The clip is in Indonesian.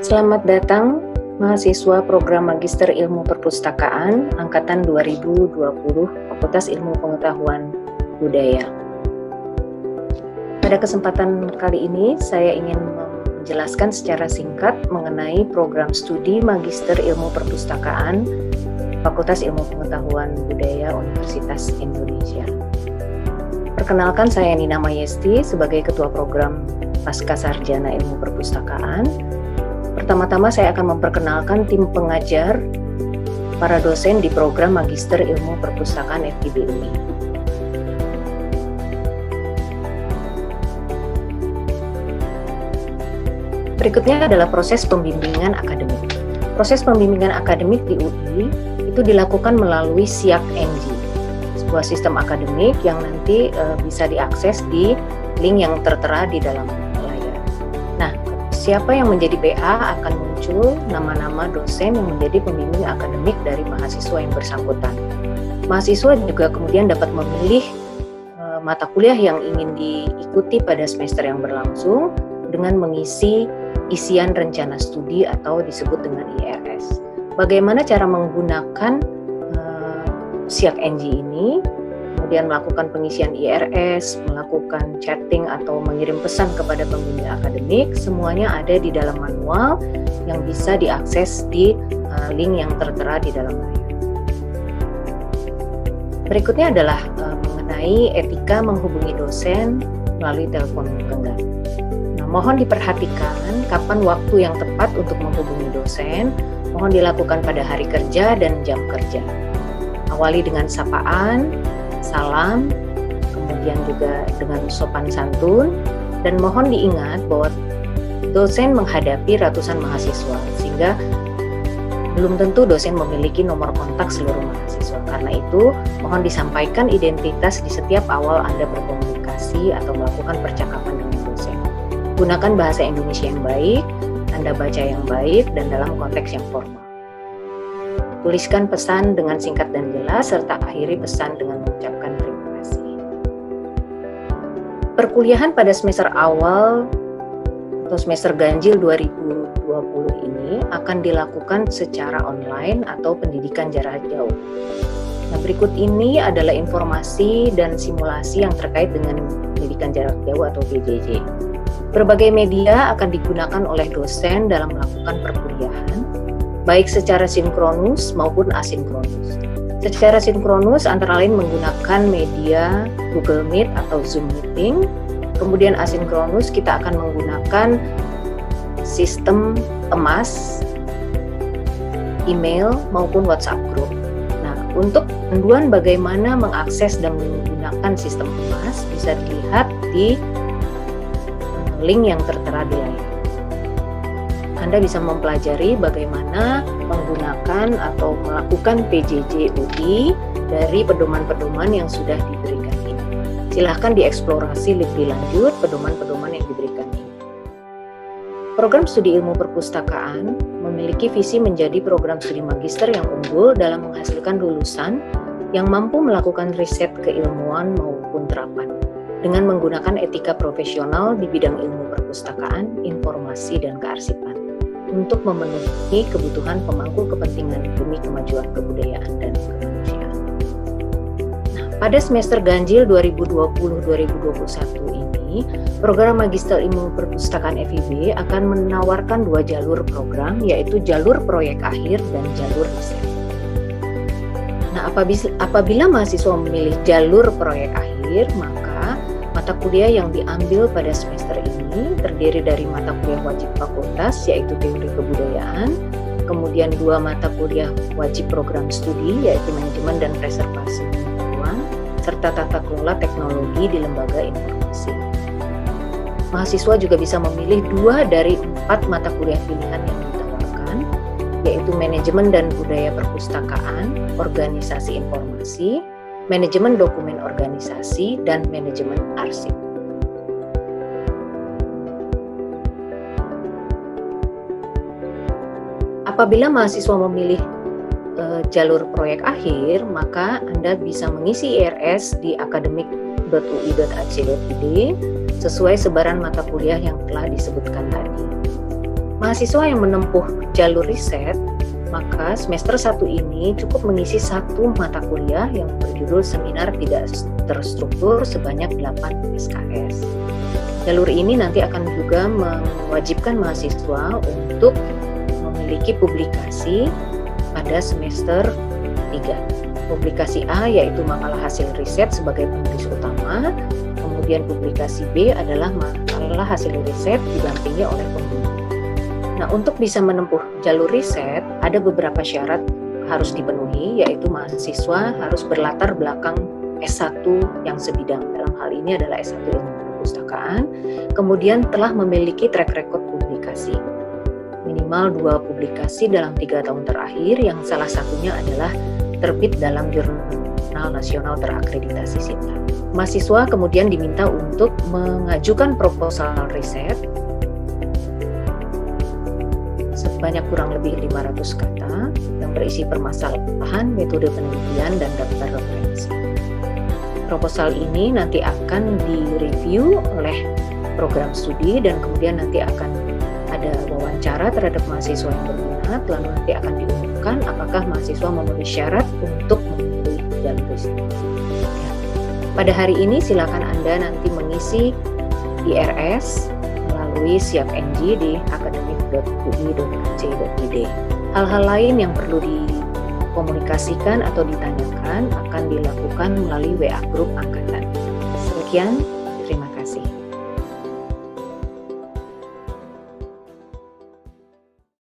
Selamat datang mahasiswa program Magister Ilmu Perpustakaan Angkatan 2020 Fakultas Ilmu Pengetahuan Budaya. Pada kesempatan kali ini saya ingin menjelaskan secara singkat mengenai program studi Magister Ilmu Perpustakaan Fakultas Ilmu Pengetahuan Budaya Universitas Indonesia. Perkenalkan, saya Nina Mayesti sebagai Ketua Program Pascasarjana Ilmu Perpustakaan. Pertama-tama saya akan memperkenalkan tim pengajar para dosen di program Magister Ilmu Perpustakaan FIB UI. Berikutnya adalah proses pembimbingan akademik. Proses pembimbingan akademik di UI itu dilakukan melalui SIAK NG, sebuah sistem akademik yang nanti bisa diakses di link yang tertera di dalam layar. Nah, siapa yang menjadi PA akan muncul nama-nama dosen yang menjadi pembimbing akademik dari mahasiswa yang bersangkutan. Mahasiswa juga kemudian dapat memilih mata kuliah yang ingin diikuti pada semester yang berlangsung dengan mengisi isian rencana studi atau disebut dengan IRS. Bagaimana cara menggunakan SIAK NG ini, kemudian melakukan pengisian IRS, melakukan chatting atau mengirim pesan kepada pembimbing akademik, semuanya ada di dalam manual yang bisa diakses di link yang tertera di dalam layar. Berikutnya adalah mengenai etika menghubungi dosen melalui telepon genggam. Nah, mohon diperhatikan kapan waktu yang tepat untuk menghubungi dosen. Mohon dilakukan pada hari kerja dan jam kerja. Awali dengan sapaan, salam, kemudian juga dengan sopan santun, dan mohon diingat bahwa dosen menghadapi ratusan mahasiswa, sehingga belum tentu dosen memiliki nomor kontak seluruh mahasiswa. Karena itu, mohon disampaikan identitas di setiap awal Anda berkomunikasi atau melakukan percakapan dengan dosen. Gunakan bahasa Indonesia yang baik, Anda baca yang baik, dan dalam konteks yang formal. Tuliskan pesan dengan singkat dan jelas, serta akhiri pesan dengan mengucapkan terima kasih. Perkuliahan pada semester awal atau semester ganjil 2020 ini akan dilakukan secara online atau pendidikan jarak jauh. Nah, berikut ini adalah informasi dan simulasi yang terkait dengan pendidikan jarak jauh atau PJJ. Berbagai media akan digunakan oleh dosen dalam melakukan perkuliahan, baik secara sinkronus maupun asinkronus. Secara sinkronus antara lain menggunakan media Google Meet atau Zoom Meeting. Kemudian asinkronus kita akan menggunakan sistem emas, email maupun WhatsApp group. Nah, untuk panduan bagaimana mengakses dan menggunakan sistem emas bisa dilihat di link yang tertera di layar. Anda bisa mempelajari bagaimana menggunakan atau melakukan PJJ UI dari pedoman-pedoman yang sudah diberikan ini. Silahkan dieksplorasi lebih lanjut pedoman-pedoman yang diberikan ini. Program studi ilmu perpustakaan memiliki visi menjadi program studi magister yang unggul dalam menghasilkan lulusan yang mampu melakukan riset keilmuan maupun terapan dengan menggunakan etika profesional di bidang ilmu perpustakaan, informasi, dan kearsipan untuk memenuhi kebutuhan pemangku kepentingan demi kemajuan kebudayaan dan kemanusiaan. Nah, pada semester ganjil 2020-2021 ini, program Magister Ilmu Perpustakaan FIB akan menawarkan dua jalur program, yaitu jalur proyek akhir dan jalur riset. Nah, apabila mahasiswa memilih jalur proyek akhir, maka mata kuliah yang diambil pada semester ini terdiri dari mata kuliah wajib fakultas, yaitu teori kebudayaan, kemudian dua mata kuliah wajib program studi, yaitu manajemen dan preservasi pengetahuan, serta tata kelola teknologi di lembaga informasi. Mahasiswa juga bisa memilih 2 dari 4 mata kuliah pilihan yang ditawarkan, yaitu manajemen dan budaya perpustakaan, organisasi informasi, manajemen dokumen organisasi, dan manajemen arsip. Apabila mahasiswa memilih jalur proyek akhir, maka Anda bisa mengisi IRS di akademik.ui.ac.id sesuai sebaran mata kuliah yang telah disebutkan tadi. mahasiswa yang menempuh jalur riset, maka semester 1 ini cukup mengisi 1 mata kuliah yang berjudul Seminar Tidak Terstruktur sebanyak 8 SKS. Jalur ini nanti akan juga mewajibkan mahasiswa untuk memiliki publikasi pada semester 3. Publikasi A yaitu makalah hasil riset sebagai penulis utama, kemudian publikasi B adalah makalah hasil riset didampingi oleh pembimbing. Nah, untuk bisa menempuh jalur riset, ada beberapa syarat harus dipenuhi, yaitu mahasiswa harus berlatar belakang S1 yang sebidang. Dalam hal ini adalah S1 Ilmu Perpustakaan, kemudian telah memiliki track record publikasi. Minimal 2 publikasi dalam 3 tahun terakhir, yang salah satunya adalah terbit dalam Jurnal Nasional Terakreditasi SINTA. Mahasiswa kemudian diminta untuk mengajukan proposal riset sebanyak kurang lebih 500 kata yang berisi permasalahan, metode penelitian, dan daftar referensi. Proposal ini nanti akan direview oleh program studi dan kemudian nanti akan ada wawancara terhadap mahasiswa yang berminat, lalu nanti akan diumumkan apakah mahasiswa memenuhi syarat untuk memilih jalur riset. Ya. Pada hari ini silakan Anda nanti mengisi IRS melalui SiapNG di akademik.ui.ac.id. Hal-hal lain yang perlu dikomunikasikan atau ditanyakan akan dilakukan melalui WA Group Angkatan. Sekian.